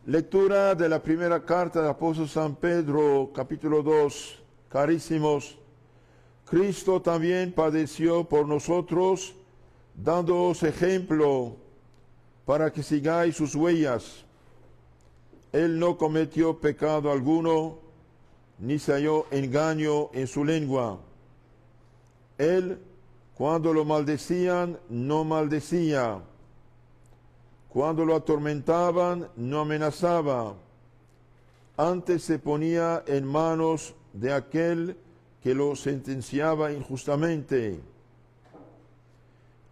Lectura de la primera carta del apóstol San Pedro, capítulo 2. Carísimos, Cristo también padeció por nosotros, dándoos ejemplo para que sigáis sus huellas. Él no cometió pecado alguno, ni se halló engaño en su lengua. Él, cuando lo maldecían, no maldecía. Cuando lo atormentaban, no amenazaba. Antes se ponía en manos de aquel que lo sentenciaba injustamente.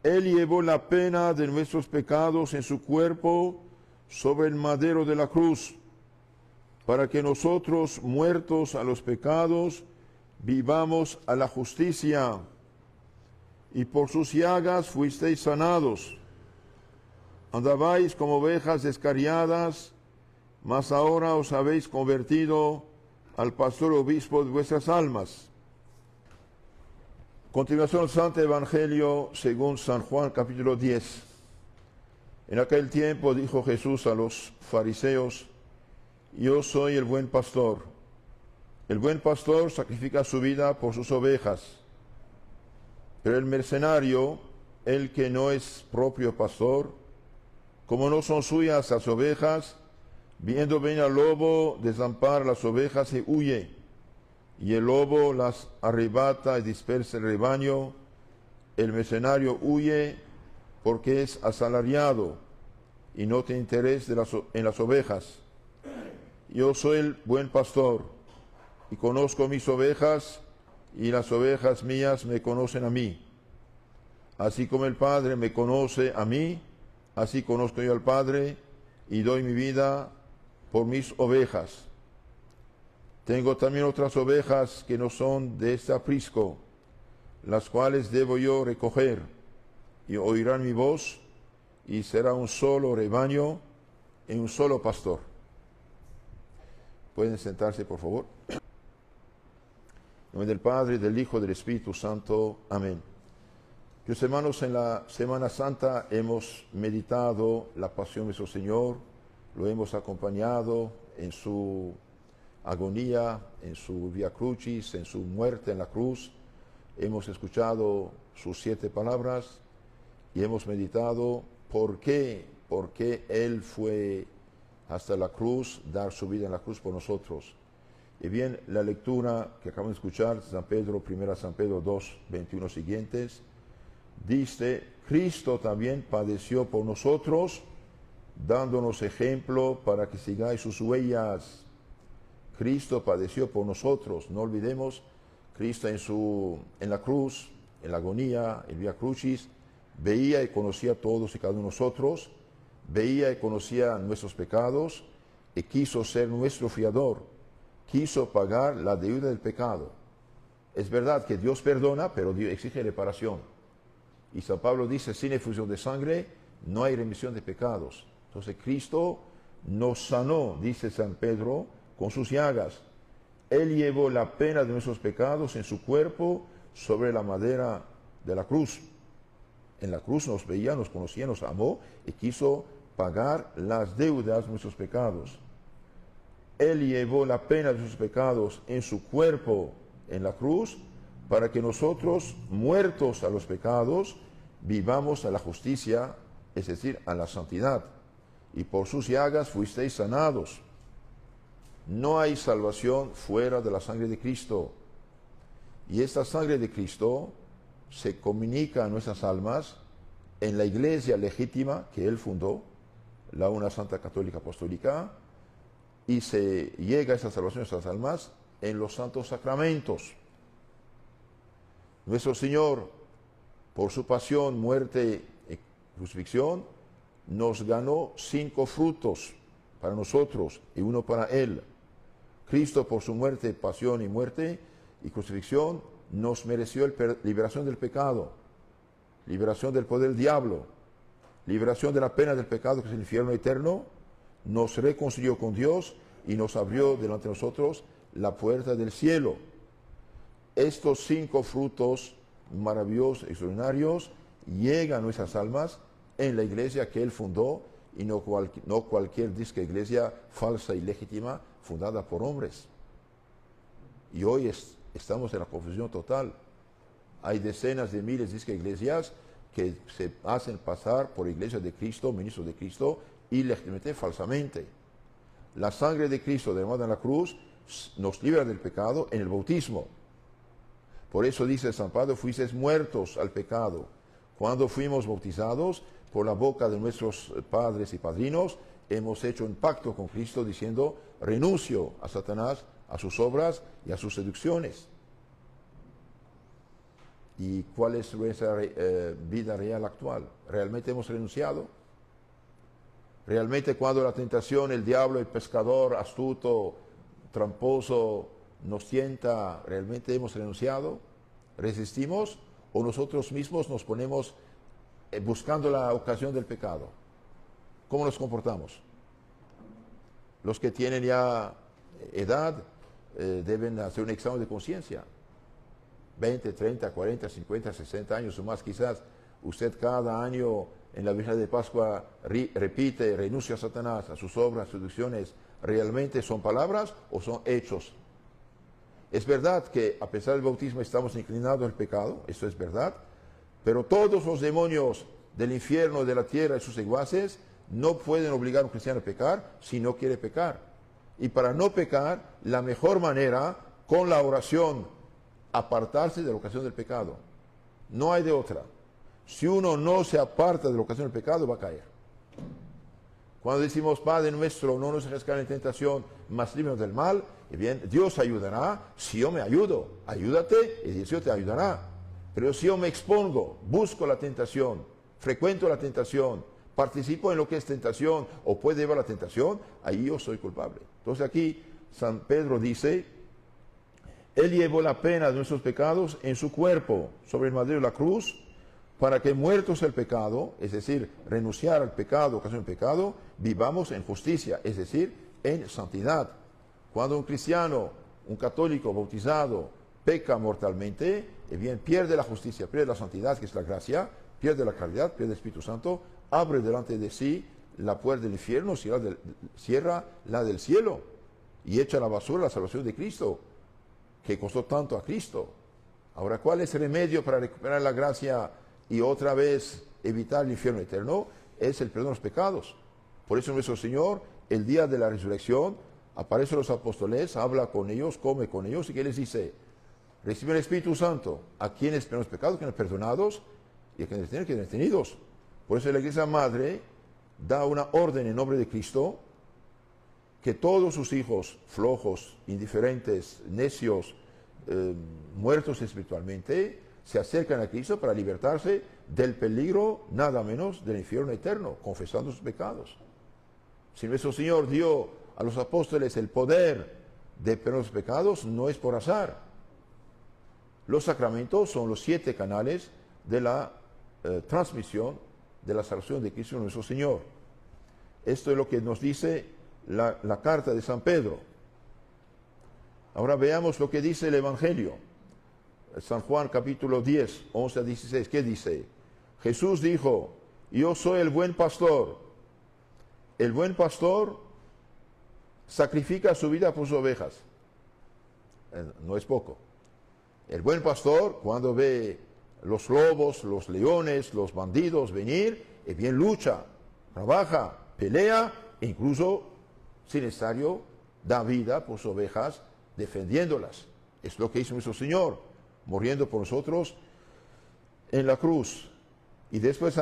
Él llevó la pena de nuestros pecados en su cuerpo sobre el madero de la cruz, para que nosotros, muertos a los pecados, vivamos a la justicia. Y por sus llagas fuisteis sanados. Andabais como ovejas descarriadas, mas ahora os habéis convertido al pastor obispo de vuestras almas. Continuación, Santo Evangelio según San Juan, capítulo 10. En aquel tiempo dijo Jesús a los fariseos: Yo soy el buen pastor. El buen pastor sacrifica su vida por sus ovejas. Pero el mercenario, el que no es propio pastor, como no son suyas las ovejas, viendo venir al lobo, desampara las ovejas y huye. Y el lobo las arrebata y dispersa el rebaño. El mercenario huye porque es asalariado y no tiene interés en las ovejas. Yo soy el buen pastor y conozco mis ovejas, y las ovejas mías me conocen a mí. Así como el Padre me conoce a mí, así conozco yo al Padre y doy mi vida por mis ovejas. Tengo también otras ovejas que no son de este aprisco, las cuales debo yo recoger, y oirán mi voz, y será un solo rebaño y un solo pastor. Pueden sentarse, por favor. En nombre del Padre, del Hijo y del Espíritu Santo. Amén. Mis hermanos, en la Semana Santa hemos meditado la pasión de nuestro Señor, lo hemos acompañado en su agonía, en su Via Crucis, en su muerte en la cruz. Hemos escuchado sus 7 palabras y hemos meditado por qué Él fue hasta la cruz, dar su vida en la cruz por nosotros. Y bien, la lectura que acabamos de escuchar, San Pedro, 1 San Pedro 2, 21 siguientes, dice: Cristo también padeció por nosotros, dándonos ejemplo para que sigáis sus huellas. Cristo padeció por nosotros. No olvidemos, Cristo en la cruz, en la agonía, en Via Crucis, veía y conocía a todos y cada uno de nosotros, veía y conocía nuestros pecados, y quiso ser nuestro fiador, quiso pagar la deuda del pecado. Es verdad que Dios perdona, pero Dios exige reparación. Y San Pablo dice: sin efusión de sangre no hay remisión de pecados. Entonces Cristo nos sanó, dice San Pedro, con sus llagas. Él llevó la pena de nuestros pecados en su cuerpo sobre la madera de la cruz. En la cruz nos veía, nos conocía, nos amó y quiso pagar las deudas de nuestros pecados. Él llevó la pena de sus pecados en su cuerpo en la cruz, para que nosotros, muertos a los pecados, vivamos a la justicia, es decir, a la santidad. Y por sus llagas fuisteis sanados. No hay salvación fuera de la sangre de Cristo. Y esta sangre de Cristo se comunica a nuestras almas en la iglesia legítima que Él fundó, la una Santa Católica Apostólica, y se llega a esa salvación de nuestras almas en los santos sacramentos. Nuestro Señor, por su pasión, muerte y crucifixión, nos ganó 5 frutos para nosotros y 1 para Él. Cristo, por su muerte, pasión y muerte y crucifixión, nos mereció liberación del pecado, liberación del poder del diablo, liberación de la pena del pecado, que es el infierno eterno. Nos reconcilió con Dios y nos abrió delante de nosotros la puerta del cielo. Estos 5 frutos maravillosos, extraordinarios, llegan a nuestras almas en la iglesia que Él fundó y no cualquier disque iglesia falsa y legítima fundada por hombres. Y hoy estamos en la confusión total. Hay decenas de miles de disque iglesias que se hacen pasar por iglesias de Cristo, ministros de Cristo, y legítimamente falsamente. La sangre de Cristo derramada en la cruz nos libra del pecado en el bautismo. Por eso dice San Pablo, fuisteis muertos al pecado. Cuando fuimos bautizados por la boca de nuestros padres y padrinos, hemos hecho un pacto con Cristo diciendo, renuncio a Satanás, a sus obras y a sus seducciones. ¿Y cuál es nuestra vida real actual? ¿Realmente hemos renunciado? ¿Realmente cuando la tentación, el diablo, el pescador astuto, tramposo, nos tienta, realmente hemos renunciado? ¿Resistimos? ¿O nosotros mismos nos ponemos buscando la ocasión del pecado? ¿Cómo nos comportamos? Los que tienen ya edad deben hacer un examen de conciencia. 20, 30, 40, 50, 60 años o más quizás. Usted cada año en la Virgen de Pascua repite, renuncia a Satanás, a sus obras, seducciones. ¿Realmente son palabras o son hechos? Es verdad que a pesar del bautismo estamos inclinados al pecado, eso es verdad, pero todos los demonios del infierno, de la tierra y sus secuaces no pueden obligar a un cristiano a pecar si no quiere pecar. Y para no pecar, la mejor manera, con la oración, apartarse de la ocasión del pecado. No hay de otra. Si uno no se aparta de la ocasión del pecado, va a caer. Cuando decimos, Padre nuestro, no nos dejes caer en tentación, mas líbranos del mal, y bien, Dios ayudará si yo me ayudo. Ayúdate y Dios te ayudará. Pero si yo me expongo, busco la tentación, frecuento la tentación, participo en lo que es tentación o puede llevar a la tentación, ahí yo soy culpable. Entonces aquí San Pedro dice, Él llevó la pena de nuestros pecados en su cuerpo sobre el madero de la cruz, para que muertos el pecado, es decir, renunciar al pecado, ocasión del pecado, vivamos en justicia, es decir, en santidad. Cuando un cristiano, un católico bautizado, peca mortalmente, bien, pierde la justicia, pierde la santidad, que es la gracia, pierde la caridad, pierde el Espíritu Santo, abre delante de sí la puerta del infierno, cierra la del cielo y echa a la basura la salvación de Cristo, que costó tanto a Cristo. Ahora, ¿cuál es el remedio para recuperar la gracia y otra vez evitar el infierno eterno? Es el perdón de los pecados. Por eso nuestro Señor, el día de la resurrección, aparece a los apóstoles, habla con ellos, come con ellos, y que les dice, reciben el Espíritu Santo, a quienes perdonan los pecados, quienes perdonados, y a quienes tienen, quienes tenidos. Por eso la Iglesia Madre da una orden en nombre de Cristo, que todos sus hijos flojos, indiferentes, necios, muertos espiritualmente, se acercan a Cristo para libertarse del peligro, nada menos, del infierno eterno, confesando sus pecados. Si nuestro Señor dio a los apóstoles el poder de perdonar los pecados, no es por azar. Los sacramentos son los 7 canales de la transmisión de la salvación de Cristo nuestro Señor. Esto es lo que nos dice la carta de San Pedro. Ahora veamos lo que dice el Evangelio. San Juan capítulo 10, 11 a 16. ¿Qué dice? Jesús dijo, yo soy el buen pastor. El buen pastor sacrifica su vida por sus ovejas. No es poco. El buen pastor, cuando ve los lobos, los leones, los bandidos venir, bien lucha, trabaja, pelea, e incluso, si necesario, da vida por sus ovejas, defendiéndolas. Es lo que hizo nuestro Señor, muriendo por nosotros en la cruz. Y después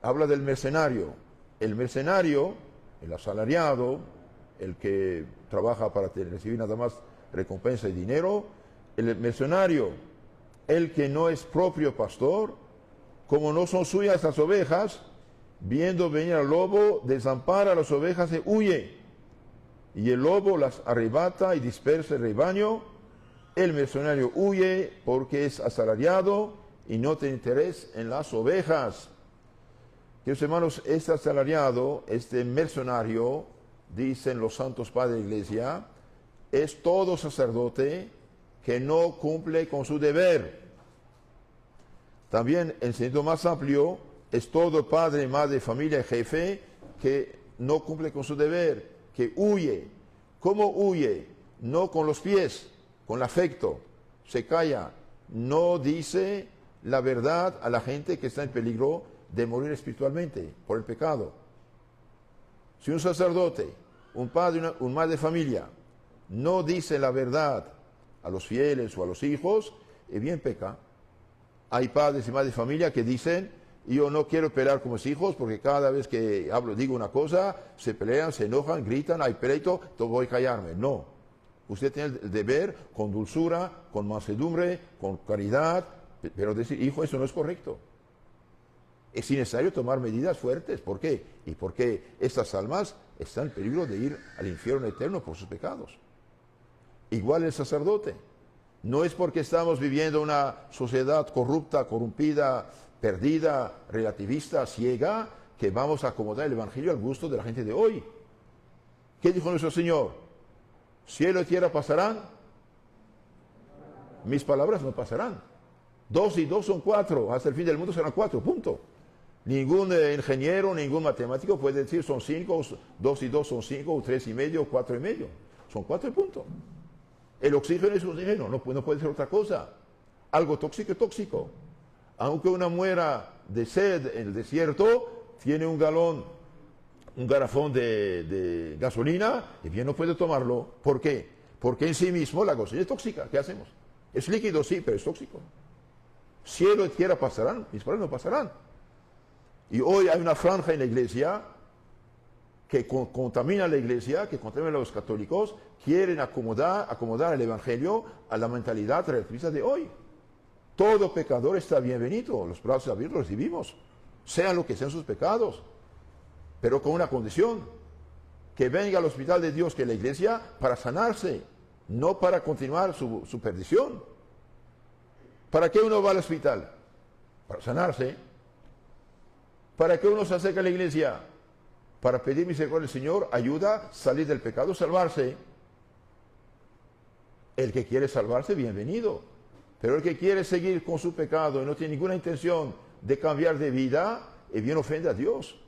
habla del mercenario. El mercenario, el asalariado, el que trabaja para recibir nada más recompensa y dinero, el mercenario, el que no es propio pastor, como no son suyas las ovejas, viendo venir al lobo, desampara a las ovejas y huye. Y el lobo las arrebata y dispersa el rebaño. El mercenario huye porque es asalariado y no tiene interés en las ovejas. Queridos hermanos, este asalariado, este mercenario, dicen los santos padres de la Iglesia, es todo sacerdote que no cumple con su deber. También, en sentido más amplio, es todo padre, madre, familia, jefe, que no cumple con su deber, que huye. ¿Cómo huye? No con los pies, con el afecto. Se calla. No dice la verdad a la gente que está en peligro de morir espiritualmente por el pecado. Si un sacerdote, un padre, un madre de familia, no dice la verdad a los fieles o a los hijos, bien peca. Hay padres y madres de familia que dicen: yo no quiero pelear con mis hijos porque cada vez que hablo, digo una cosa, se pelean, se enojan, gritan, hay pleito, voy a callarme. No. Usted tiene el deber con dulzura, con mansedumbre, con caridad, pero decir: hijo, eso no es correcto. Es necesario tomar medidas fuertes. ¿Por qué? Y porque estas almas están en peligro de ir al infierno eterno por sus pecados. Igual el sacerdote. No es porque estamos viviendo una sociedad corrupta, corrompida, perdida, relativista, ciega, que vamos a acomodar el Evangelio al gusto de la gente de hoy. ¿Qué dijo nuestro Señor? Cielo y tierra pasarán, mis palabras no pasarán. 2 y 2 son 4, hasta el fin del mundo serán 4, punto. Ningún ingeniero, ningún matemático puede decir son 5, 2 y 2 son 5, o 3 y medio, o 4 y medio. Son 4 puntos. El oxígeno es oxígeno, no puede ser otra cosa. Algo tóxico es tóxico. Aunque una muera de sed en el desierto, tiene un garrafón de gasolina, y bien no puede tomarlo. ¿Por qué? Porque en sí mismo la gasolina es tóxica. ¿Qué hacemos? Es líquido, sí, pero es tóxico. Cielo y tierra pasarán, mis palabras no pasarán. Y hoy hay una franja en la iglesia que contamina la iglesia, que contamina a los católicos, quieren acomodar el Evangelio a la mentalidad relativista de hoy. Todo pecador está bienvenido, los brazos abiertos los recibimos, sean lo que sean sus pecados, pero con una condición: que venga al hospital de Dios, que es la iglesia, para sanarse, no para continuar su perdición. ¿Para qué uno va al hospital? Para sanarse. ¿Para qué uno se acerca a la iglesia? Para pedir misericordia al Señor, ayuda, salir del pecado, salvarse. El que quiere salvarse, bienvenido. Pero el que quiere seguir con su pecado y no tiene ninguna intención de cambiar de vida, bien ofende a Dios.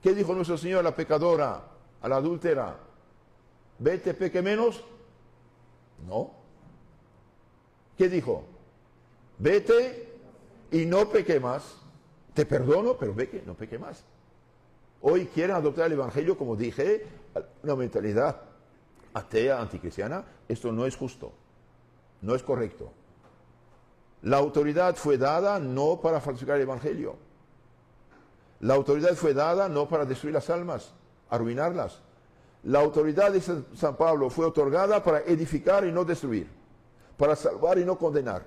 ¿Qué dijo nuestro Señor a la pecadora, a la adúltera? ¿Vete, peque menos? No. ¿Qué dijo? Vete y no peque más. Te perdono, pero ve no peque más. Hoy quieren adoptar el Evangelio, como dije, una mentalidad atea, anticristiana. Esto no es justo, no es correcto. La autoridad fue dada no para falsificar el Evangelio. La autoridad fue dada no para destruir las almas, arruinarlas. La autoridad de San Pablo fue otorgada para edificar y no destruir, para salvar y no condenar.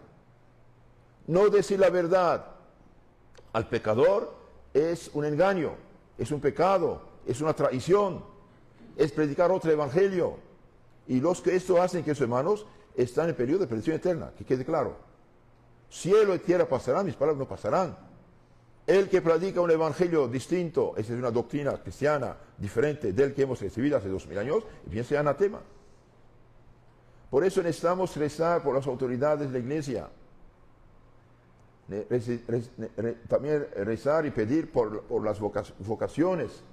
No decir la verdad al pecador es un engaño, es un pecado, es una traición, es predicar otro evangelio. Y los que esto hacen, que sus hermanos, están en periodo de perdición eterna, que quede claro. Cielo y tierra pasarán, mis palabras no pasarán. El que predica un evangelio distinto, esa es una doctrina cristiana diferente del que hemos recibido hace 2000 años, bien sea anatema. Por eso necesitamos rezar por las autoridades de la iglesia. También rezar y pedir por las vocaciones.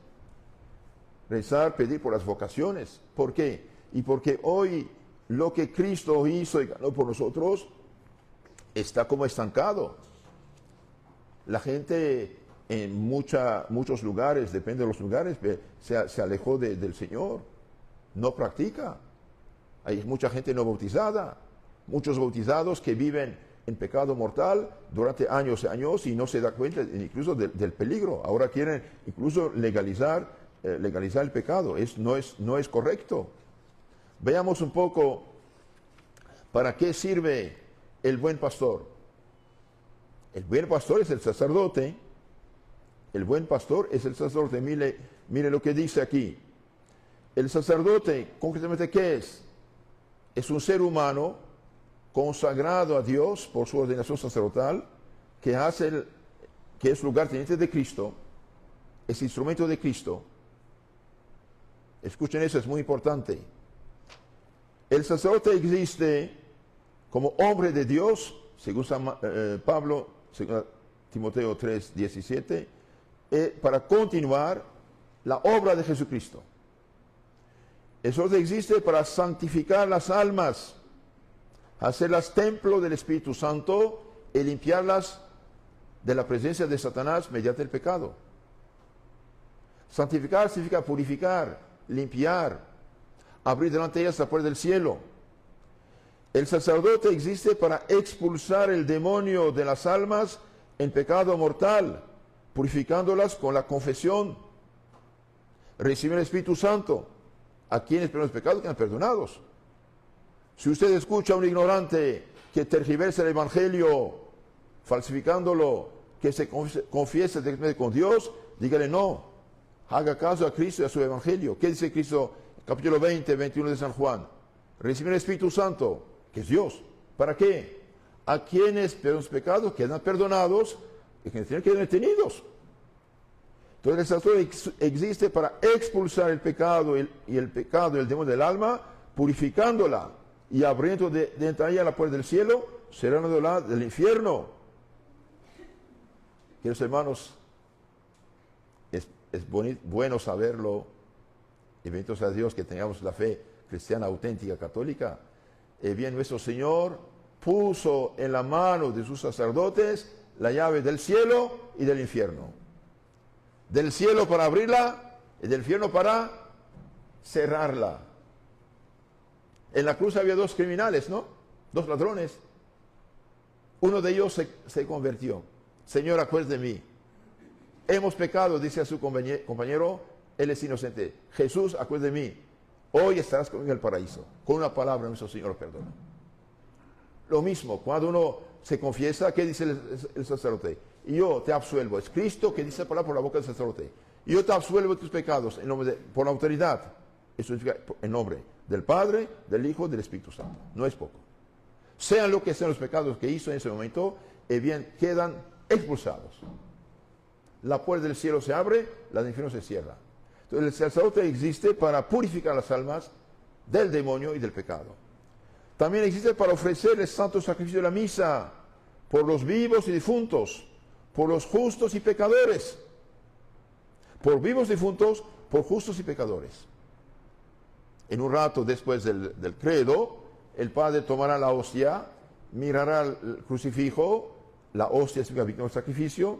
Rezar, pedir por las vocaciones. ¿Por qué? Y porque hoy lo que Cristo hizo y ganó por nosotros está como estancado. La gente en muchos lugares, depende de los lugares, se alejó del Señor. No practica. Hay mucha gente no bautizada. Muchos bautizados que viven en pecado mortal durante años y años y no se da cuenta incluso del peligro. Ahora quieren incluso legalizar el pecado. No es correcto. Veamos un poco para qué sirve el buen pastor. El buen pastor es el sacerdote. El buen pastor es el sacerdote. Mire lo que dice aquí. El sacerdote, concretamente, ¿qué es? Es un ser humano consagrado a Dios por su ordenación sacerdotal, que es lugarteniente de Cristo, es instrumento de Cristo. Escuchen eso, es muy importante. El sacerdote existe como hombre de Dios, según Pablo, según Timoteo 3:17, para continuar la obra de Jesucristo. El sacerdote existe para santificar las almas, hacerlas templo del Espíritu Santo y limpiarlas de la presencia de Satanás mediante el pecado. Santificar significa purificar, limpiar, abrir delante de ellas la puerta del cielo. El sacerdote existe para expulsar el demonio de las almas en pecado mortal, purificándolas con la confesión. Recibir el Espíritu Santo. A quienes perdonan los pecados quedan perdonados. Si usted escucha a un ignorante que tergiversa el Evangelio, falsificándolo, que se confiese directamente con Dios, dígale no. Haga caso a Cristo y a su Evangelio. ¿Qué dice Cristo? Capítulo 20, 21 de San Juan. Recibir el Espíritu Santo, que es Dios. ¿Para qué? A quienes perdonan los pecados quedan perdonados y quienes tienen que quedar detenidos. Entonces el sacerdote existe para expulsar el pecado y el pecado y el demonio del alma, purificándola y abriendo de entre ella la puerta del cielo, cerrándola del infierno. Queridos hermanos, es bueno saberlo, y bendito sea Dios que tengamos la fe cristiana auténtica, católica. Bien, nuestro Señor puso en la mano de sus sacerdotes la llave del cielo y del infierno. Del cielo para abrirla y del infierno para cerrarla. En la cruz había dos criminales, ¿no? Dos ladrones. Uno de ellos se convirtió. Señor, acuérdate de mí. Hemos pecado, dice a su compañero, él es inocente. Jesús, acuérdate de mí. Hoy estarás conmigo en el paraíso. Con una palabra nuestro Señor lo perdona. Lo mismo, cuando uno se confiesa, ¿qué dice el sacerdote? Y yo te absuelvo. Es Cristo que dice la palabra por la boca del sacerdote. Y yo te absuelvo de tus pecados por la autoridad. Eso significa en nombre del Padre, del Hijo, del Espíritu Santo. No es poco. Sean lo que sean los pecados que hizo en ese momento, bien, quedan expulsados. La puerta del cielo se abre, la del infierno se cierra. Entonces el sacerdote existe para purificar las almas del demonio y del pecado. También existe para ofrecer el santo sacrificio de la misa por los vivos y difuntos, por los justos y pecadores. Por vivos y difuntos, por justos y pecadores. En un rato después del credo, el Padre tomará la hostia, mirará el crucifijo, la hostia significa víctima del sacrificio,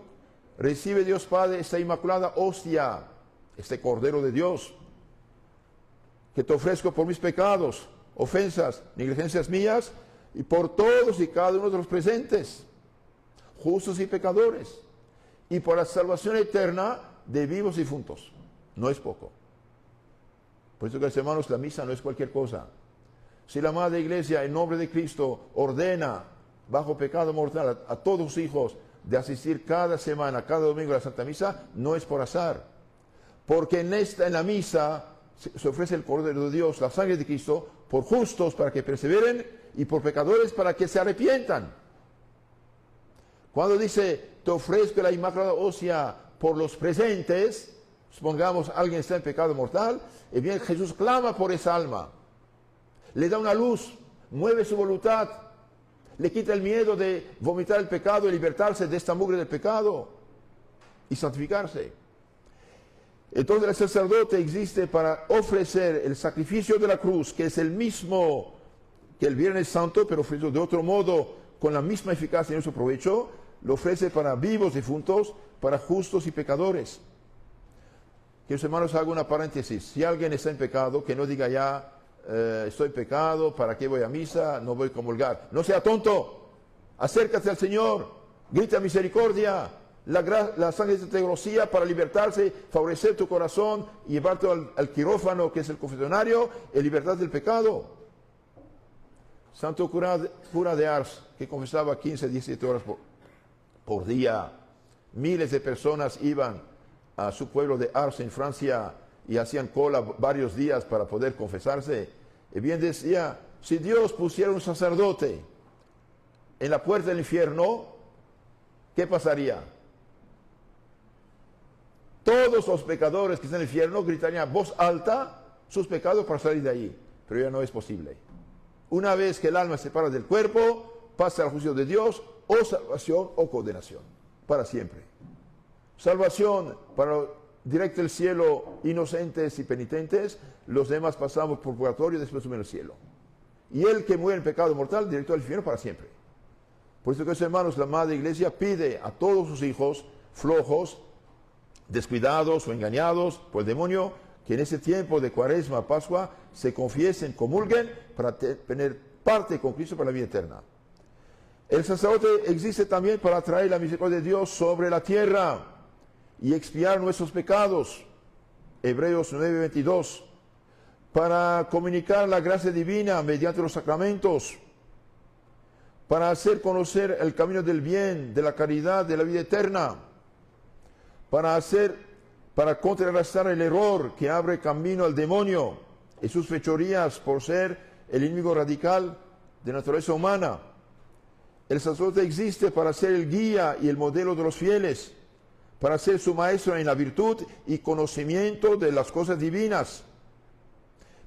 recibe Dios Padre esta inmaculada hostia, este Cordero de Dios, que te ofrezco por mis pecados, ofensas, negligencias mías, y por todos y cada uno de los presentes, justos y pecadores, y por la salvación eterna de vivos y difuntos. No es poco. Por eso, que hermanos, la misa no es cualquier cosa. Si la Madre Iglesia, en nombre de Cristo, ordena, bajo pecado mortal, a todos sus hijos de asistir cada semana, cada domingo a la Santa Misa, no es por azar. Porque en la misa se ofrece el Cordero de Dios, la sangre de Cristo, por justos para que perseveren y por pecadores para que se arrepientan. Cuando dice, te ofrezco la inmaculada hostia por los presentes, supongamos alguien está en pecado mortal, y bien Jesús clama por esa alma, le da una luz, mueve su voluntad, le quita el miedo de vomitar el pecado y libertarse de esta mugre del pecado y santificarse. Entonces el sacerdote existe para ofrecer el sacrificio de la cruz, que es el mismo que el Viernes Santo, pero ofrecido de otro modo, con la misma eficacia y nuestro provecho, lo ofrece para vivos, difuntos, para justos y pecadores. Queridos hermanos, hago una paréntesis. Si alguien está en pecado, que no diga ya, estoy en pecado, ¿para qué voy a misa? No voy a comulgar. No sea tonto. Acércate al Señor, grita misericordia. La sangre de teología para libertarse, favorecer tu corazón y llevarte al quirófano, que es el confesionario, en libertad del pecado. Santo cura de Ars, que confesaba 15, 17 horas por día. Miles de personas iban a su pueblo de Ars en Francia y hacían cola varios días para poder confesarse. Y bien decía, si Dios pusiera un sacerdote en la puerta del infierno, ¿qué pasaría? Todos los pecadores que están en el infierno gritarían a voz alta sus pecados para salir de allí. Pero ya no es posible. Una vez que el alma se separa del cuerpo, pasa al juicio de Dios, o salvación o condenación, para siempre. Salvación para directo al cielo inocentes y penitentes, los demás pasamos por purgatorio y después suben al cielo. Y el que muere en pecado mortal, directo al infierno para siempre. Por eso, hermanos, la Madre Iglesia pide a todos sus hijos flojos, descuidados o engañados por el demonio, que en ese tiempo de Cuaresma, Pascua, se confiesen, comulguen para tener parte con Cristo para la vida eterna. El sacerdote existe también para traer la misericordia de Dios sobre la tierra y expiar nuestros pecados. Hebreos 9:22. Para comunicar la gracia divina mediante los sacramentos, para hacer conocer el camino del bien, de la caridad, de la vida eterna, para contrarrestar el error que abre camino al demonio y sus fechorías por ser el enemigo radical de la naturaleza humana. El sacerdote existe para ser el guía y el modelo de los fieles, para ser su maestro en la virtud y conocimiento de las cosas divinas.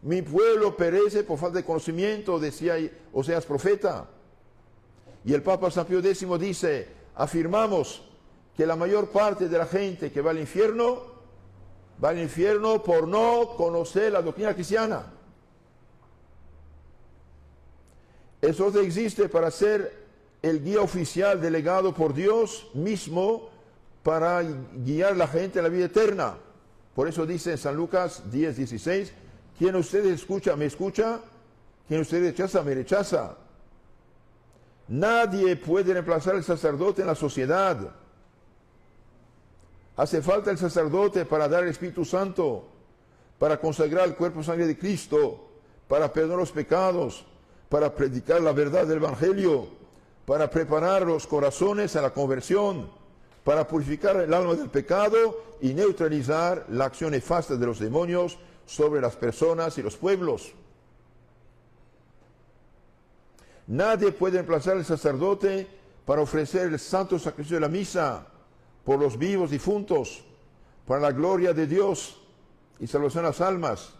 Mi pueblo perece por falta de conocimiento, decía Oseas profeta. Y el Papa San Pío X dice, afirmamos que la mayor parte de la gente que va al infierno por no conocer la doctrina cristiana. El sacerdote existe para ser el guía oficial delegado por Dios mismo para guiar a la gente a la vida eterna. Por eso dice en San Lucas 10:16, quien ustedes escucha, me escucha, quien ustedes rechaza, me rechaza. Nadie puede reemplazar al sacerdote en la sociedad. Hace falta el sacerdote para dar el Espíritu Santo, para consagrar el cuerpo y sangre de Cristo, para perdonar los pecados, para predicar la verdad del Evangelio, para preparar los corazones a la conversión, para purificar el alma del pecado y neutralizar la acción nefasta de los demonios sobre las personas y los pueblos. Nadie puede reemplazar al sacerdote para ofrecer el santo sacrificio de la misa por los vivos difuntos, para la gloria de Dios y salvación de las almas.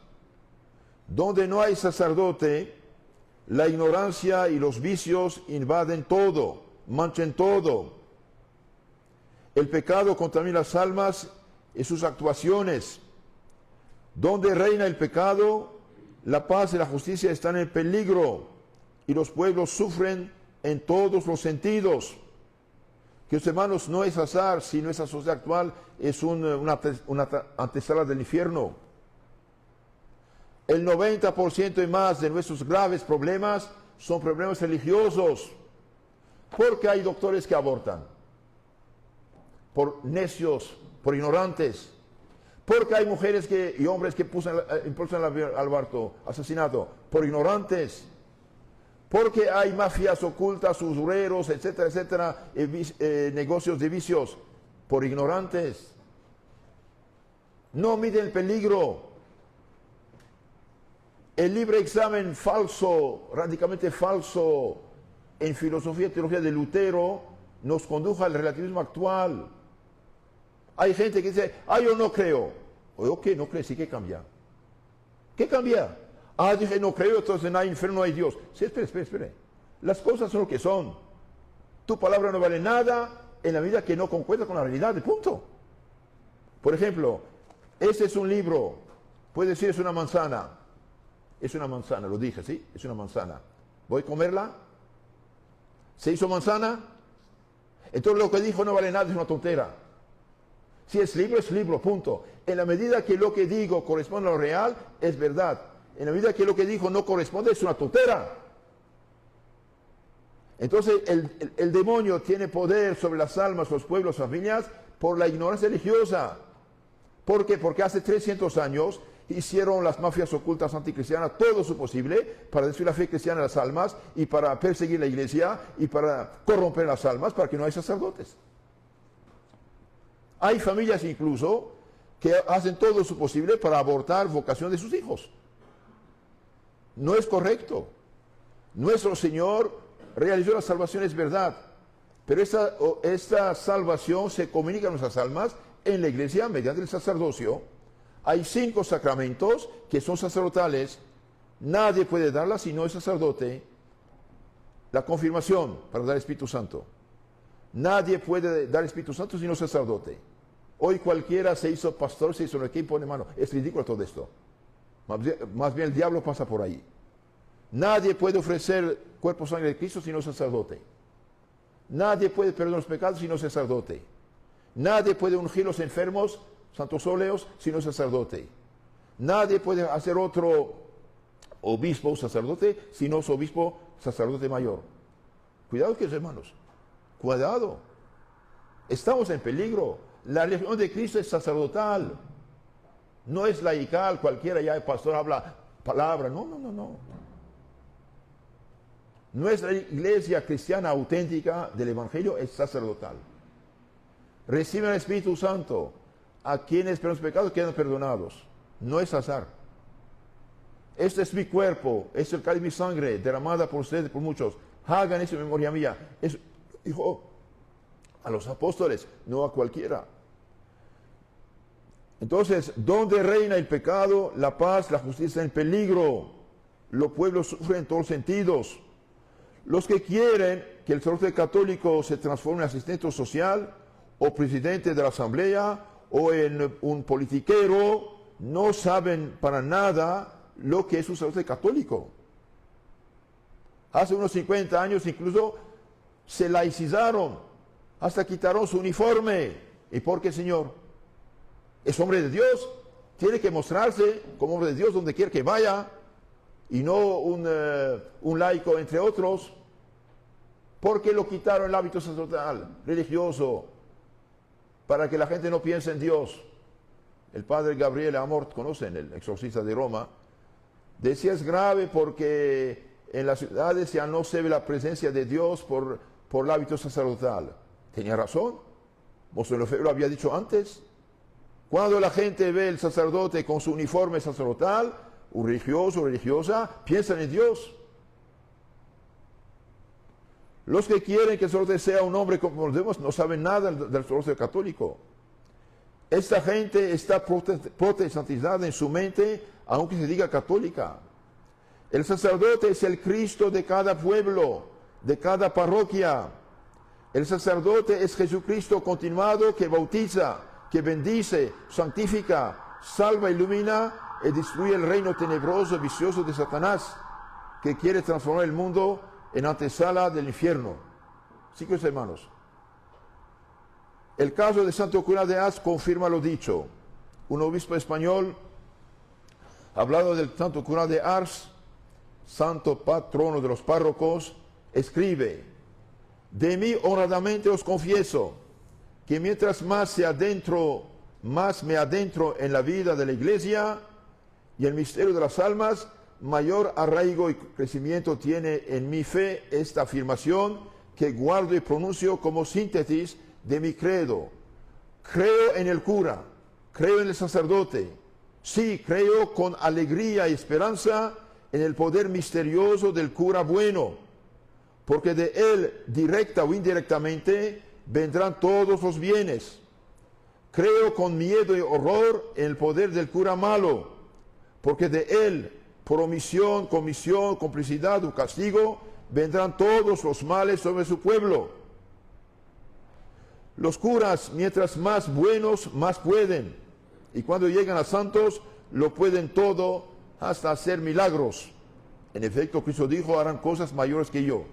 Donde no hay sacerdote, la ignorancia y los vicios invaden todo, manchan todo. El pecado contamina las almas y sus actuaciones. Donde reina el pecado, la paz y la justicia están en peligro y los pueblos sufren en todos los sentidos. Que hermanos, no es azar si nuestra sociedad actual es una antesala del infierno. El 90% y más de nuestros graves problemas son problemas religiosos. Porque hay doctores que abortan, por necios, por ignorantes. Porque hay mujeres y hombres que impulsan al aborto, asesinato, por ignorantes. Porque hay mafias ocultas, usureros, etcétera, etcétera, negocios de vicios, por ignorantes. No miden el peligro. El libre examen falso, radicalmente falso, en filosofía y teología de Lutero, nos condujo al relativismo actual. Hay gente que dice, yo no creo. Ok, no crees, ¿y qué cambia? ¿Qué cambia? Dije, no creo, entonces no hay infierno, no hay Dios. Sí, espere. Las cosas son lo que son. Tu palabra no vale nada en la medida que no concuerda con la realidad, de punto. Por ejemplo, este es un libro, puede decir es una manzana. Es una manzana, lo dije, ¿sí? Es una manzana. ¿Voy a comerla? ¿Se hizo manzana? Entonces lo que dijo no vale nada, es una tontera. Si es libro, punto. En la medida que lo que digo corresponde a lo real, es verdad. En la medida que lo que dijo no corresponde, es una tontera. Entonces el demonio tiene poder sobre las almas, los pueblos, familias, por la ignorancia religiosa. ¿Por qué? Porque hace 300 años hicieron las mafias ocultas anticristianas todo su posible para destruir la fe cristiana de las almas y para perseguir la iglesia y para corromper las almas para que no haya sacerdotes. Hay familias incluso que hacen todo su posible para abortar vocación de sus hijos. No es correcto. Nuestro Señor realizó la salvación, es verdad, pero esta salvación se comunica a nuestras almas en la iglesia mediante el sacerdocio. Hay 5 sacramentos que son sacerdotales. Nadie puede darlas si no es sacerdote. La confirmación para dar Espíritu Santo. Nadie puede dar Espíritu Santo si no es sacerdote. Hoy cualquiera se hizo pastor, se hizo un equipo, hermano. Es ridículo todo esto. Más bien el diablo pasa por ahí. Nadie puede ofrecer cuerpo, sangre de Cristo si no es sacerdote. Nadie puede perdonar los pecados si no es sacerdote. Nadie puede ungir los enfermos, santos óleos, si no es sacerdote. Nadie puede hacer otro obispo o sacerdote si no es obispo, sacerdote mayor. Cuidado, que hermanos. Cuidado. Estamos en peligro. La religión de Cristo es sacerdotal. No es laical, cualquiera ya el pastor habla palabra. No, no, no, no. Nuestra iglesia cristiana auténtica del Evangelio es sacerdotal. Reciben el Espíritu Santo. A quienes perdonan los pecados quedan perdonados. No es azar. Este es mi cuerpo, este es el cáliz de mi sangre, derramada por ustedes, por muchos. Hagan eso en memoria mía. Eso dijo a los apóstoles, no a cualquiera. Entonces, donde reina el pecado, la paz, la justicia en peligro. Los pueblos sufren en todos los sentidos. Los que quieren que el sacerdote católico se transforme en asistente social, o presidente de la asamblea, o en un politiquero, no saben para nada lo que es un sacerdote católico. Hace unos 50 años incluso se laicizaron, hasta quitaron su uniforme. ¿Y por qué, Señor? Es hombre de Dios, tiene que mostrarse como hombre de Dios donde quiera que vaya, y no un laico entre otros. ¿Por qué lo quitaron el hábito sacerdotal, religioso? Para que la gente no piense en Dios. El padre Gabriele Amort, conocen, el exorcista de Roma, decía es grave porque en las ciudades ya no se ve la presencia de Dios por el hábito sacerdotal. Tenía razón. Monseñor Lefebvre lo había dicho antes. Cuando la gente ve el sacerdote con su uniforme sacerdotal, un religioso o religiosa, piensan en Dios. Los que quieren que el sacerdote sea un hombre como los demás no saben nada del sacerdote católico. Esta gente está protestantizada en su mente, aunque se diga católica. El sacerdote es el Cristo de cada pueblo, de cada parroquia. El sacerdote es Jesucristo continuado que bautiza, que bendice, santifica, salva, ilumina y destruye el reino tenebroso, vicioso de Satanás, que quiere transformar el mundo en antesala del infierno. Sí, que hermanos. El caso de Santo Cura de Ars confirma lo dicho. Un obispo español, hablando del Santo Cura de Ars, santo patrono de los párrocos, escribe: de mí honradamente os confieso que mientras más me adentro en la vida de la Iglesia y el misterio de las almas, mayor arraigo y crecimiento tiene en mi fe esta afirmación que guardo y pronuncio como síntesis de mi credo. Creo en el cura, creo en el sacerdote. Sí, creo con alegría y esperanza en el poder misterioso del cura bueno, porque de él, directa o indirectamente, vendrán todos los bienes. Creo con miedo y horror en el poder del cura malo, porque de él, por omisión, comisión, complicidad o castigo, vendrán todos los males sobre su pueblo. Los curas, mientras más buenos, más pueden. Y cuando llegan a santos, lo pueden todo, hasta hacer milagros. En efecto, Cristo dijo, harán cosas mayores que yo.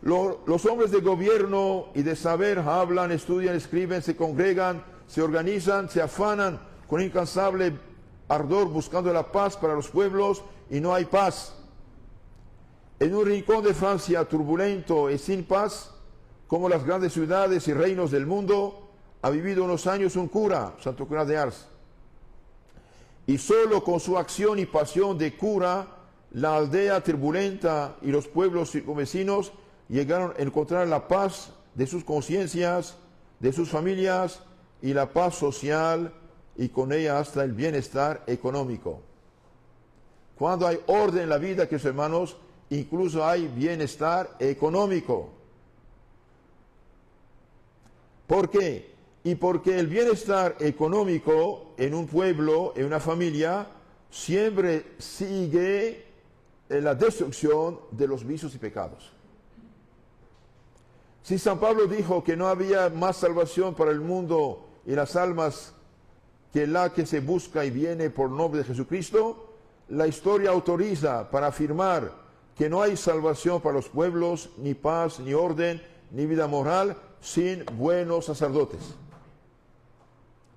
Los hombres de gobierno y de saber hablan, estudian, escriben, se congregan, se organizan, se afanan con incansable ardor buscando la paz para los pueblos, y no hay paz. En un rincón de Francia turbulento y sin paz, como las grandes ciudades y reinos del mundo, ha vivido unos años un cura, Santo Cura de Ars. Y solo con su acción y pasión de cura, la aldea turbulenta y los pueblos circunvecinos llegaron a encontrar la paz de sus conciencias, de sus familias y la paz social, y con ella hasta el bienestar económico. Cuando hay orden en la vida, queridos hermanos, incluso hay bienestar económico. ¿Por qué? Y porque el bienestar económico en un pueblo, en una familia, siempre sigue la destrucción de los vicios y pecados. Si San Pablo dijo que no había más salvación para el mundo y las almas que se busca y viene por nombre de Jesucristo, la historia autoriza para afirmar que no hay salvación para los pueblos, ni paz, ni orden, ni vida moral, sin buenos sacerdotes.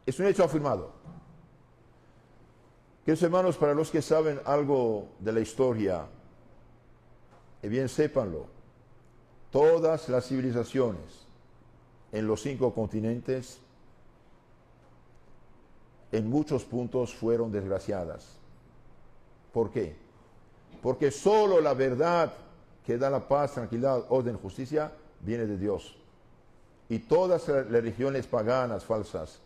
Es un hecho afirmado. Queridos hermanos, para los que saben algo de la historia, y bien sépanlo, todas las civilizaciones en los 5 continentes, en muchos puntos fueron desgraciadas. ¿Por qué? Porque solo la verdad que da la paz, tranquilidad, orden, justicia, viene de Dios. Y todas las religiones paganas falsas,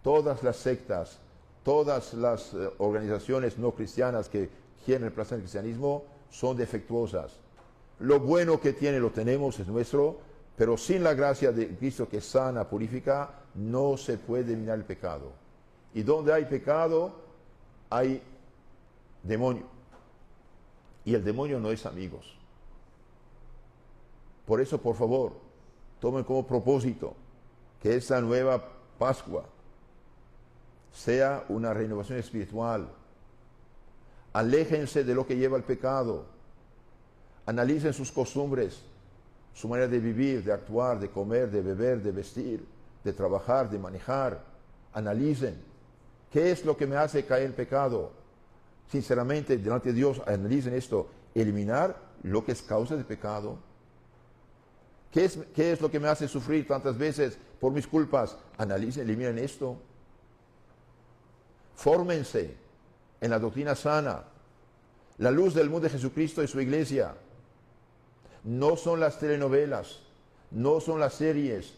todas las sectas, todas las organizaciones no cristianas que quieren reemplazar el cristianismo son defectuosas. Lo bueno que tiene lo tenemos, es nuestro, pero sin la gracia de Cristo que sana, purifica, no se puede eliminar el pecado. Y donde hay pecado, hay demonio. Y el demonio no es amigos. Por eso, por favor, tomen como propósito que esta nueva Pascua sea una renovación espiritual. Aléjense de lo que lleva al pecado. Analicen sus costumbres, su manera de vivir, de actuar, de comer, de beber, de vestir, de trabajar, de manejar. Analicen. ¿Qué es lo que me hace caer en pecado? Sinceramente, delante de Dios, analicen esto. Eliminar lo que es causa de pecado. ¿Qué es lo que me hace sufrir tantas veces por mis culpas? Analicen, eliminen esto. Fórmense en la doctrina sana. La luz del mundo de Jesucristo y su iglesia. No son las telenovelas, no son las series,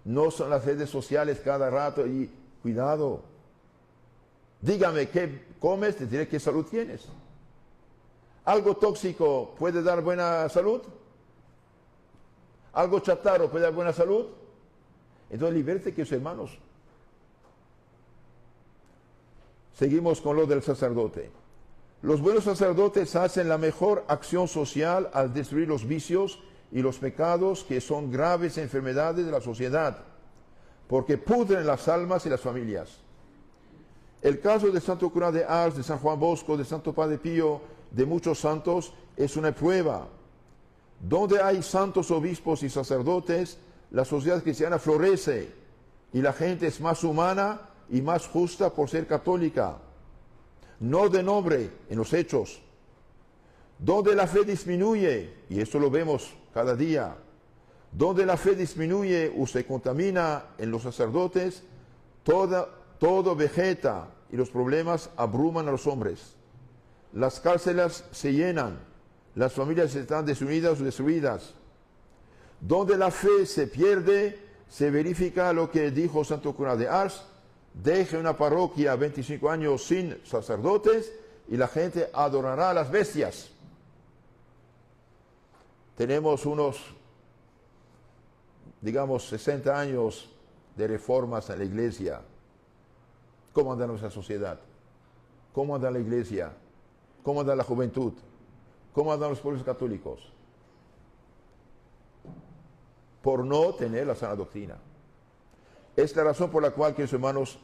no son las redes sociales cada rato y cuidado. Dígame qué comes, te diré qué salud tienes. ¿Algo tóxico puede dar buena salud? ¿Algo chatarro puede dar buena salud? Entonces libérate, que hermanos. Seguimos con lo del sacerdote. Los buenos sacerdotes hacen la mejor acción social al destruir los vicios y los pecados que son graves enfermedades de la sociedad, porque pudren las almas y las familias. El caso de Santo Cura de Ars, de San Juan Bosco, de Santo Padre Pío, de muchos santos, es una prueba. Donde hay santos obispos y sacerdotes, la sociedad cristiana florece y la gente es más humana y más justa por ser católica. No de nombre, en los hechos. Donde la fe disminuye, y esto lo vemos cada día, donde la fe disminuye o se contamina en los sacerdotes, todo vegeta y los problemas abruman a los hombres. Las cárceles se llenan, las familias están desunidas o destruidas. Donde la fe se pierde, se verifica lo que dijo Santo Cura de Ars: deje una parroquia 25 años sin sacerdotes y la gente adorará a las bestias. Tenemos unos, digamos, 60 años de reformas en la iglesia. ¿Cómo anda nuestra sociedad? ¿Cómo anda la iglesia? ¿Cómo anda la juventud? ¿Cómo andan los pueblos católicos? Por no tener la sana doctrina. Es la razón por la cual, queridos hermanos,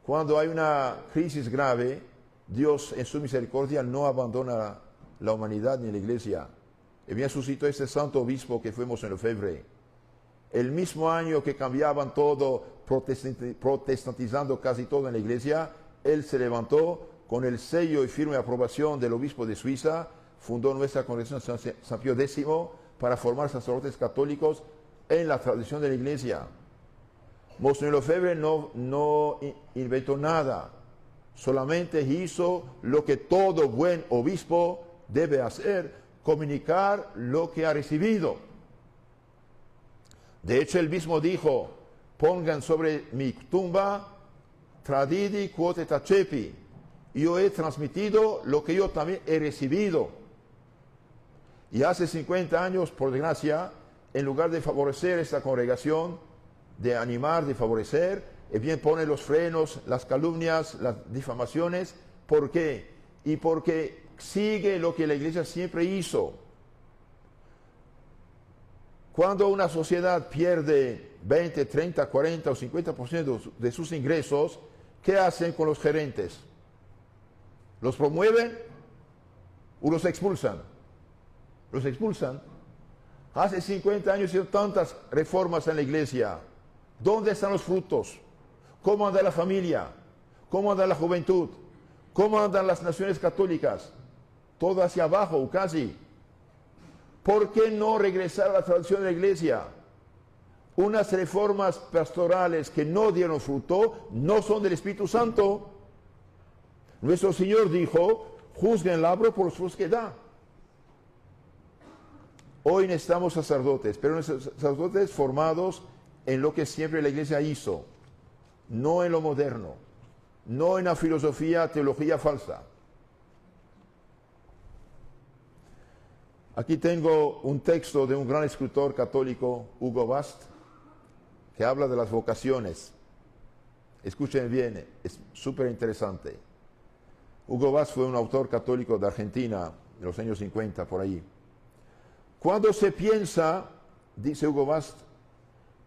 cuando hay una crisis grave, Dios en su misericordia no abandona la humanidad ni la iglesia. Y bien suscitó este santo obispo que fuimos en Lefebvre. El mismo año que cambiaban todo, protestantizando casi todo en la iglesia, él se levantó con el sello y firme aprobación del obispo de Suiza, fundó nuestra congregación San Pío X para formar sacerdotes católicos en la tradición de la iglesia. Monseñor Lefebvre no inventó nada, solamente hizo lo que todo buen obispo debe hacer: comunicar lo que ha recibido. De hecho, él mismo dijo: pongan sobre mi tumba tradidi quote tacepi. Yo he transmitido lo que yo también he recibido. Y hace 50 años, por desgracia, en lugar de favorecer esta congregación, de animar, de favorecer, bien pone los frenos, las calumnias, las difamaciones. ¿Por qué? Y porque sigue lo que la iglesia siempre hizo. Cuando una sociedad pierde 20, 30, 40 o 50% de sus ingresos, ¿qué hacen con los gerentes? ¿Los promueven o los expulsan? Los expulsan. Hace 50 años hicieron tantas reformas en la iglesia. ¿Dónde están los frutos? ¿Cómo anda la familia? ¿Cómo anda la juventud? ¿Cómo andan las naciones católicas? Todo hacia abajo, o casi. ¿Por qué no regresar a la tradición de la iglesia? Unas reformas pastorales que no dieron fruto no son del Espíritu Santo. Nuestro Señor dijo, juzguen el árbol por los frutos que da. Hoy necesitamos sacerdotes, pero sacerdotes formados en lo que siempre la iglesia hizo, no en lo moderno, no en la filosofía, teología falsa. Aquí tengo un texto de un gran escritor católico, Hugo Bast, que habla de las vocaciones. Escuchen bien, es súper interesante. Hugo Bast fue un autor católico de Argentina, en los años 50, por ahí. Cuando se piensa, dice Hugo Bast,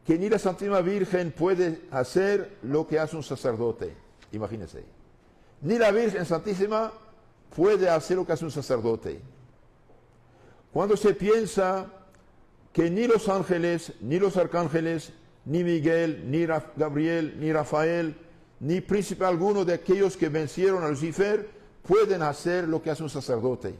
que ni la Santísima Virgen puede hacer lo que hace un sacerdote, imagínense. Ni la Virgen Santísima puede hacer lo que hace un sacerdote. Cuando se piensa que ni los ángeles, ni los arcángeles, ni Miguel, ni Gabriel, ni Rafael, ni príncipe alguno de aquellos que vencieron a Lucifer pueden hacer lo que hace un sacerdote.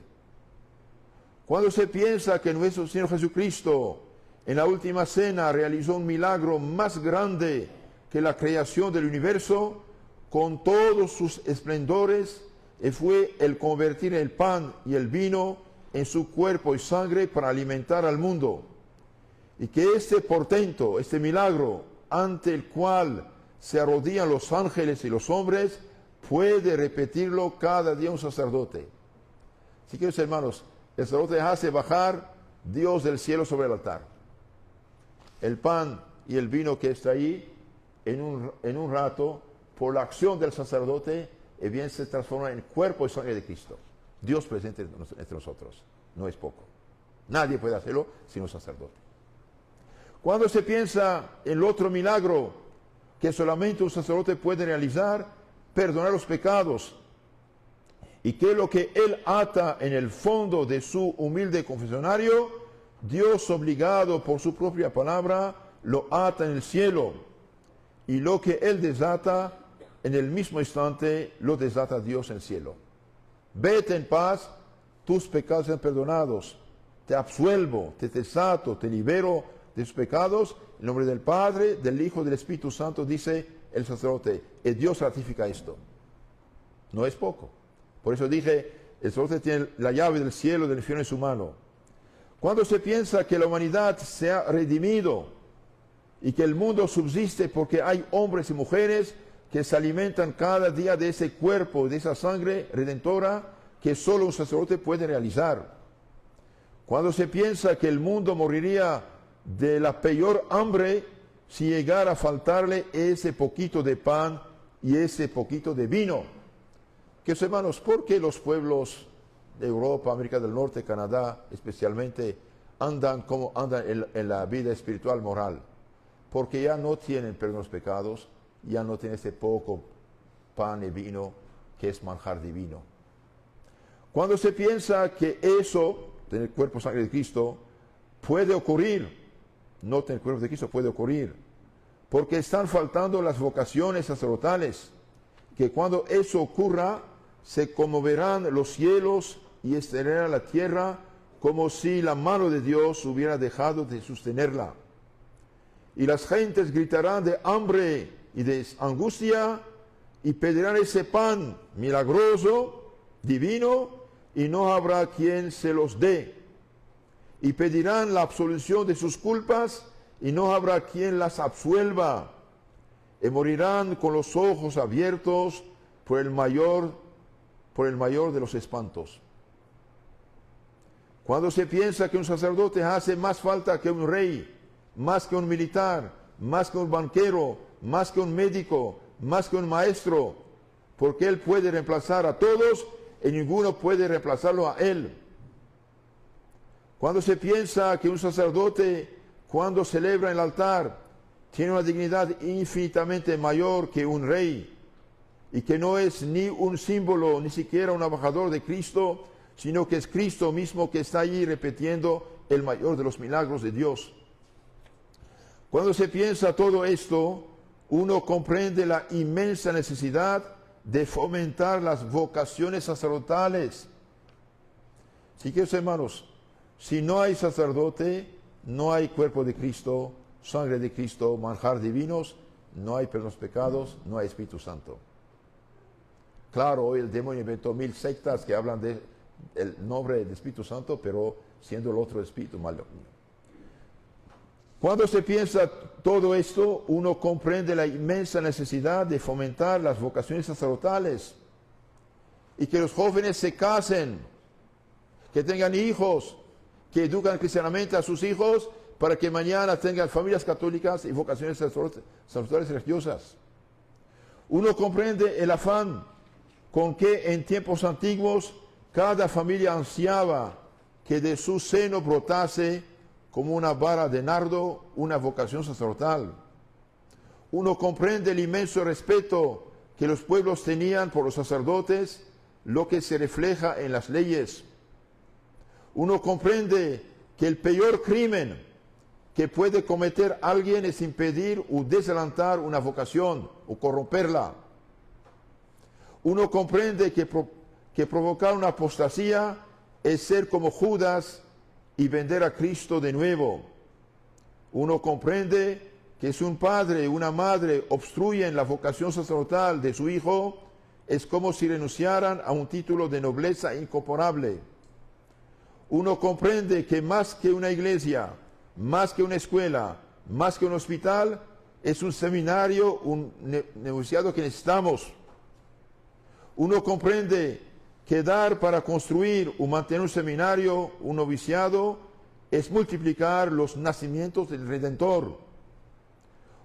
Cuando se piensa que nuestro Señor Jesucristo en la última cena realizó un milagro más grande que la creación del universo, con todos sus esplendores, y fue el convertir el pan y el vino en su cuerpo y sangre para alimentar al mundo. Y que este portento, este milagro, ante el cual se arrodillan los ángeles y los hombres, puede repetirlo cada día un sacerdote. Así que, hermanos, el sacerdote hace bajar Dios del cielo sobre el altar. El pan y el vino que está ahí, en un rato, por la acción del sacerdote, bien se transforma en cuerpo y sangre de Cristo. Dios presente entre nosotros. No es poco. Nadie puede hacerlo sino un sacerdote. Cuando se piensa en el otro milagro que solamente un sacerdote puede realizar, perdonar los pecados, y que lo que él ata en el fondo de su humilde confesionario, Dios obligado por su propia palabra, lo ata en el cielo, y lo que él desata, en el mismo instante lo desata Dios en el cielo. Vete en paz, tus pecados sean perdonados, te absuelvo, te desato, te libero de tus pecados, en nombre del Padre, del Hijo, del Espíritu Santo, dice el sacerdote, y Dios ratifica esto. No es poco. Por eso dije, el sacerdote tiene la llave del cielo, del infierno en su mano. Cuando se piensa que la humanidad se ha redimido y que el mundo subsiste porque hay hombres y mujeres que se alimentan cada día de ese cuerpo, de esa sangre redentora que solo un sacerdote puede realizar. Cuando se piensa que el mundo moriría de la peor hambre si llegara a faltarle ese poquito de pan y ese poquito de vino. Que hermanos, ¿por qué los pueblos de Europa, América del Norte, Canadá especialmente, andan como andan en la vida espiritual moral? Porque ya no tienen perdón de los pecados, ya no tienen ese poco pan y vino que es manjar divino. Cuando se piensa que eso, tener cuerpo y sangre de Cristo, puede ocurrir, no tener cuerpo de Cristo puede ocurrir, porque están faltando las vocaciones sacerdotales, que cuando eso ocurra, se conmoverán los cielos y estremecerá la tierra como si la mano de Dios hubiera dejado de sostenerla. Y las gentes gritarán de hambre y de angustia y pedirán ese pan milagroso, divino, y no habrá quien se los dé. Y pedirán la absolución de sus culpas y no habrá quien las absuelva. Y morirán con los ojos abiertos por el mayor de los espantos. Cuando se piensa que un sacerdote hace más falta que un rey, más que un militar, más que un banquero, más que un médico, más que un maestro, porque él puede reemplazar a todos y ninguno puede reemplazarlo a él. Cuando se piensa que un sacerdote cuando celebra el altar, tiene una dignidad infinitamente mayor que un rey, y que no es ni un símbolo, ni siquiera un embajador de Cristo, sino que es Cristo mismo que está allí repitiendo el mayor de los milagros de Dios. Cuando se piensa todo esto, uno comprende la inmensa necesidad de fomentar las vocaciones sacerdotales. Así que, hermanos, si no hay sacerdote, no hay cuerpo de Cristo, sangre de Cristo, manjar divinos, no hay perdón de los pecados, no hay Espíritu Santo. Claro, hoy el demonio inventó 1000 sectas que hablan del nombre del Espíritu Santo, pero siendo el otro espíritu maligno. Cuando se piensa todo esto, uno comprende la inmensa necesidad de fomentar las vocaciones sacerdotales y que los jóvenes se casen, que tengan hijos, que educan cristianamente a sus hijos para que mañana tengan familias católicas y vocaciones sacerdotales religiosas. Uno comprende el afán con que en tiempos antiguos cada familia ansiaba que de su seno brotase como una vara de nardo una vocación sacerdotal. Uno comprende el inmenso respeto que los pueblos tenían por los sacerdotes, lo que se refleja en las leyes. Uno comprende que el peor crimen que puede cometer alguien es impedir o desalentar una vocación o corromperla. Uno comprende que provocar una apostasía es ser como Judas y vender a Cristo de nuevo. Uno comprende que si un padre o una madre obstruyen la vocación sacerdotal de su hijo, es como si renunciaran a un título de nobleza incomparable. Uno comprende que más que una iglesia, más que una escuela, más que un hospital, es un seminario, un negociado que necesitamos. Uno comprende que dar para construir o mantener un seminario, un noviciado, es multiplicar los nacimientos del Redentor.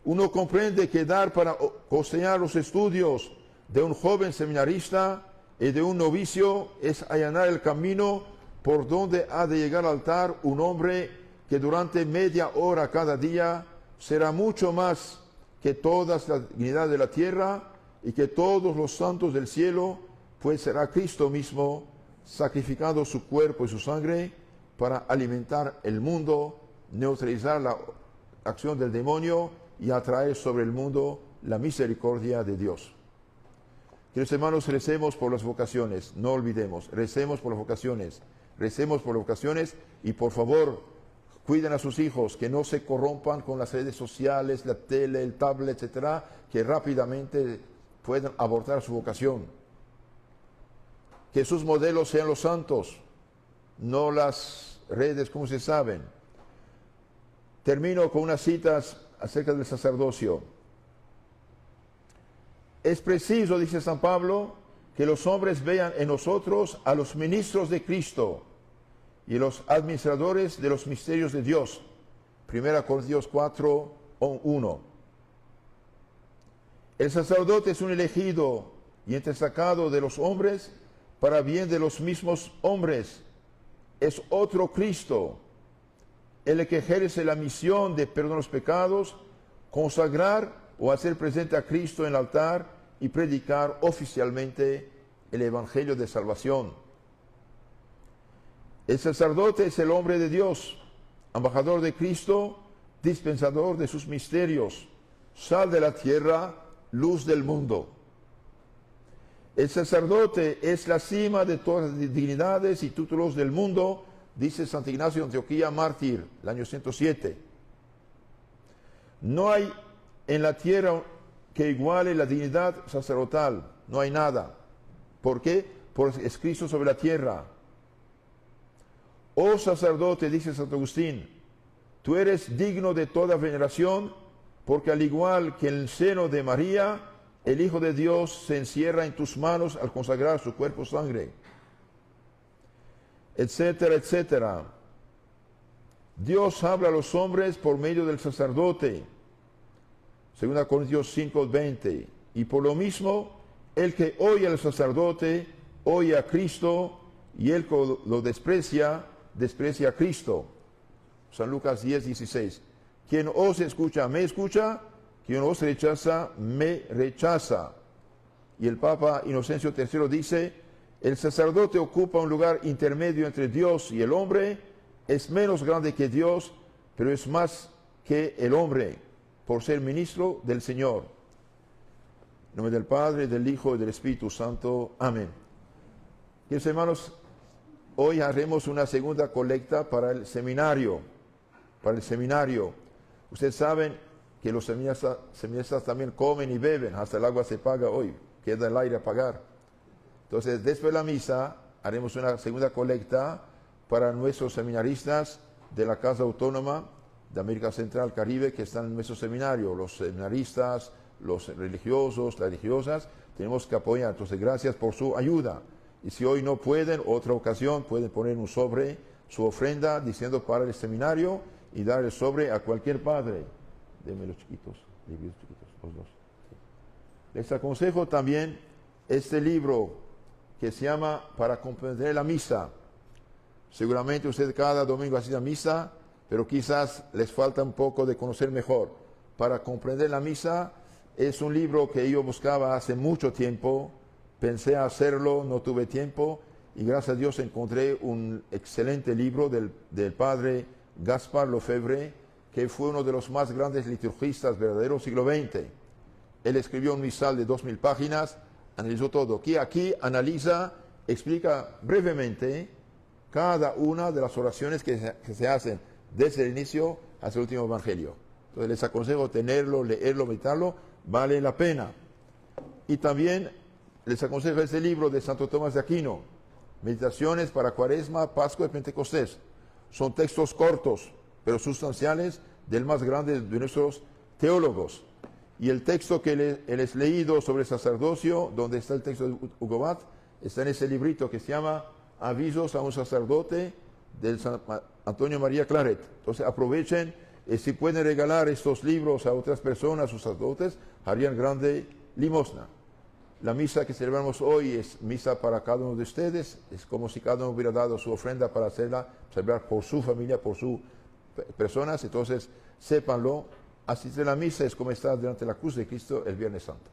Uno comprende que dar para costear los estudios de un joven seminarista y de un novicio es allanar el camino por donde ha de llegar al altar un hombre que durante media hora cada día será mucho más que todas las dignidades de la tierra y que todos los santos del cielo, pues será Cristo mismo sacrificando su cuerpo y su sangre para alimentar el mundo, neutralizar la acción del demonio y atraer sobre el mundo la misericordia de Dios. Queridos hermanos, recemos por las vocaciones, no olvidemos, recemos por las vocaciones y por favor, cuiden a sus hijos, que no se corrompan con las redes sociales, la tele, el tablet, etcétera, que rápidamente puedan abortar su vocación. Que sus modelos sean los santos, no las redes, como se saben. Termino con unas citas acerca del sacerdocio. Es preciso, dice San Pablo, que los hombres vean en nosotros a los ministros de Cristo y los administradores de los misterios de Dios. 1 Corintios 4, 1. El sacerdote es un elegido y entresacado de los hombres para bien de los mismos hombres. Es otro Cristo, el que ejerce la misión de perdonar los pecados, consagrar o hacer presente a Cristo en el altar y predicar oficialmente el Evangelio de salvación. El sacerdote es el hombre de Dios, embajador de Cristo, dispensador de sus misterios, sal de la tierra, luz del mundo. El sacerdote es la cima de todas las dignidades y títulos del mundo, dice Santo Ignacio de Antioquía, mártir, el año 107. No hay en la tierra que iguale la dignidad sacerdotal, no hay nada. ¿Por qué? Porque es Cristo sobre la tierra. Oh sacerdote, dice Santo Agustín, tú eres digno de toda veneración, porque al igual que en el seno de María, el Hijo de Dios se encierra en tus manos al consagrar su cuerpo y sangre, etcétera, etcétera. Dios habla a los hombres por medio del sacerdote, 2 Corintios 5:20, y por lo mismo, el que oye al sacerdote, oye a Cristo, y el que lo desprecia, desprecia a Cristo. San Lucas 10:16. Quien os escucha, me escucha. Quien os rechaza, me rechaza. Y el Papa Inocencio III dice, el sacerdote ocupa un lugar intermedio entre Dios y el hombre, es menos grande que Dios, pero es más que el hombre, por ser ministro del Señor. En nombre del Padre, del Hijo y del Espíritu Santo. Amén. Queridos hermanos, hoy haremos una segunda colecta para el seminario. Ustedes saben que los seminaristas también comen y beben, hasta el agua se paga hoy, queda el aire a pagar. Entonces, después de la misa, haremos una segunda colecta para nuestros seminaristas de la Casa Autónoma de América Central, Caribe, que están en nuestro seminario, los seminaristas, los religiosos, las religiosas, tenemos que apoyar. Entonces, gracias por su ayuda. Y si hoy no pueden, otra ocasión, pueden poner un sobre, su ofrenda, diciendo para el seminario, y dar el sobre a cualquier padre. Denme los chiquitos, los dos. Les aconsejo también este libro que se llama Para comprender la misa. Seguramente usted cada domingo asiste a misa, pero quizás les falta un poco de conocer mejor. Para comprender la misa es un libro que yo buscaba hace mucho tiempo, pensé hacerlo, no tuve tiempo, y gracias a Dios encontré un excelente libro del padre Gaspar Lefebvre, que fue uno de los más grandes liturgistas verdaderos del siglo XX. Él escribió un misal de 2000 páginas, analizó todo. Aquí analiza, explica brevemente cada una de las oraciones que se hacen desde el inicio hasta el último evangelio. Entonces les aconsejo tenerlo, leerlo, meditarlo, vale la pena. Y también les aconsejo este libro de Santo Tomás de Aquino, Meditaciones para Cuaresma, Pascua y Pentecostés. Son textos cortos, pero sustanciales, del más grande de nuestros teólogos. Y el texto que les he leído sobre el sacerdocio, donde está el texto de Hugo Bat, está en ese librito que se llama Avisos a un sacerdote, del San Antonio María Claret. Entonces aprovechen, si pueden regalar estos libros a otras personas, sus sacerdotes, harían grande limosna. La misa que celebramos hoy es misa para cada uno de ustedes, es como si cada uno hubiera dado su ofrenda para hacerla, celebrar por su familia, por sus personas. Entonces sépanlo, asistir a la misa es como estar delante de la cruz de Cristo el Viernes Santo.